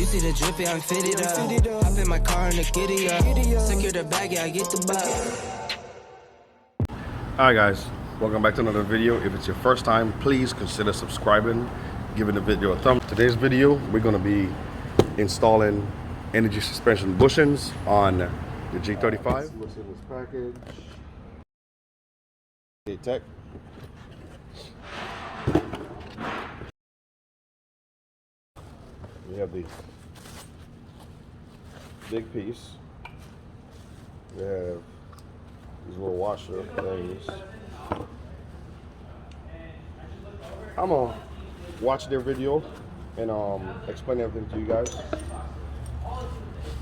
You see the drippy, I'm fitted up. Hop in my car and the giddy up. Secure the bag, yeah, I get the bag. Alright guys, welcome back to another video. If it's your first time, please consider subscribing, giving the video a thumb. Today's video, we're going to be installing energy suspension bushings on the G35. What's in this package? GKTECH. We have the big piece. We have these little washer things. I'm gonna watch their video and explain everything to you guys.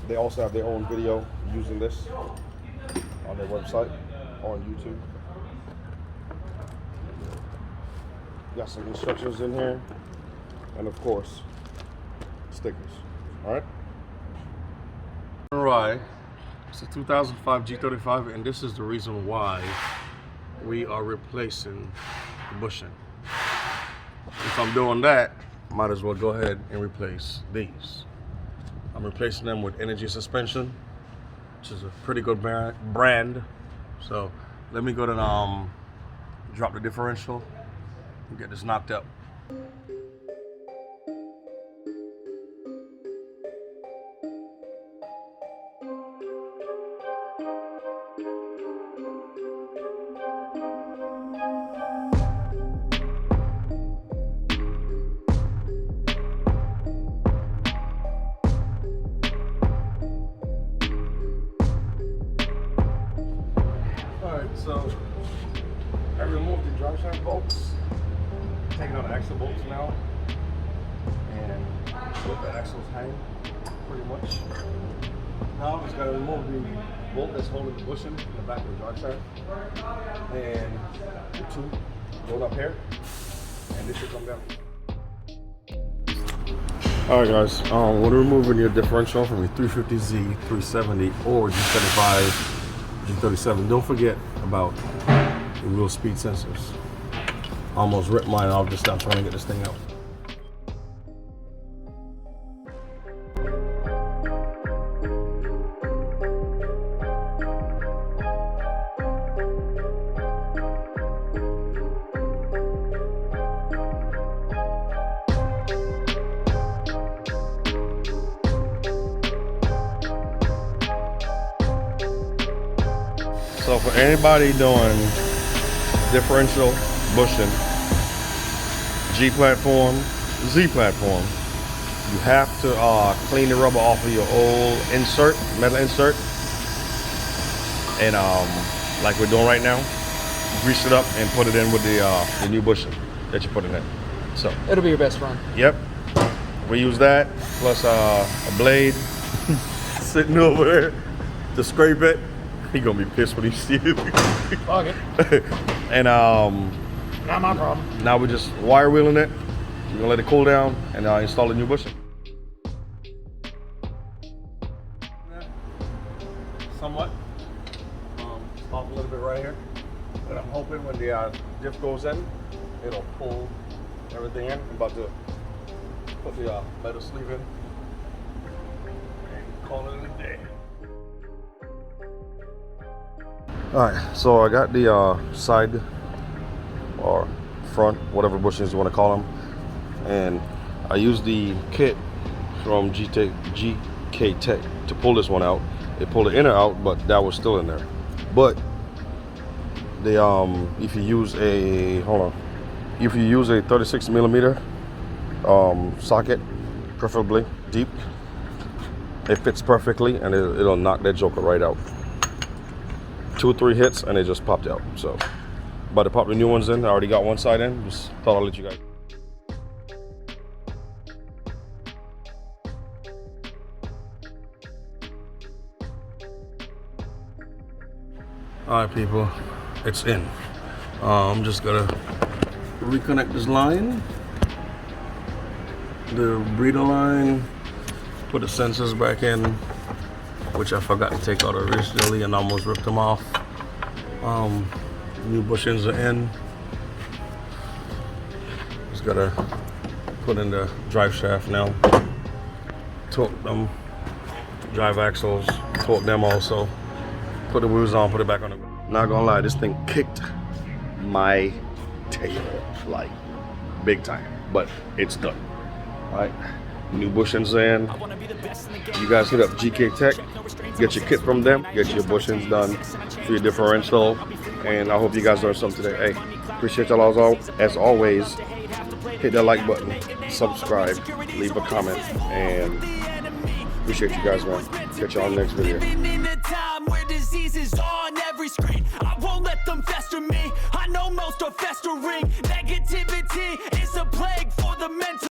They also have their own video using this on their website, on YouTube. Got some instructions in here, and of course, stickers. All right. It's a 2005 G35, and this is the reason why we are replacing the bushing. If I'm doing that, might as well go ahead and replace these. I'm replacing them with energy suspension, which is a pretty good brand. So let me go to drop the differential and get this knocked up. So I removed the drive shaft bolts, taking out the axle bolts now, and let the axles hang pretty much. Now I'm just going to remove the bolt that's holding the bushing in the back of the drive shaft, and the two going up here, and this should come down. Alright guys, when removing your differential from your 350Z, 370, or G35, G37, don't forget about the wheel speed sensors. Almost ripped mine off just now trying to get this thing out. So for anybody doing differential bushing, G platform, Z platform, you have to clean the rubber off of your old insert, metal insert, and like we're doing right now, grease it up and put it in with the new bushing that you put in it. So it'll be your best friend. Yep, we use that plus a blade sitting over there to scrape it. He gonna be pissed when he sees it. Fuck it. And not my problem. Now we're just wire wheeling it. We're gonna let it cool down and install the new bushing. Somewhat. Off a little bit right here. And I'm hoping when the diff goes in, it'll pull everything in. I'm about to put the metal sleeve in and call it a day. Alright, so I got the side or front, whatever bushings you want to call them, and I used the kit from GKTECH to pull this one out. It pulled the inner out, but that was still in there. But the if you use a 36 millimeter socket, preferably deep, it fits perfectly and it'll knock that joker right out. 2 or 3 hits and it just popped out. So about to pop the new ones in. I already got one side in. Just thought I'll let you guys. All right, people, it's in. I'm just gonna reconnect this line, the breather line, put the sensors back in, which I forgot to take out originally and almost ripped them off. New bushings are in. Just gotta put in the drive shaft now. torque them, drive axles, torque them also. Put the wheels on, put it back on the ground. Not gonna lie, this thing kicked my tail, like, big time, but it's done. All right, new bushings in. You guys hit up GKTECH, get your kit from them, get your bushings done for your differential, and I hope you guys learned something today. Hey, appreciate y'all as always. Hit that like button, subscribe, leave a comment, and appreciate you guys, man. Catch y'all in the next video. I won't let them fester me. I know most are festering. Negativity is a plague for the mental.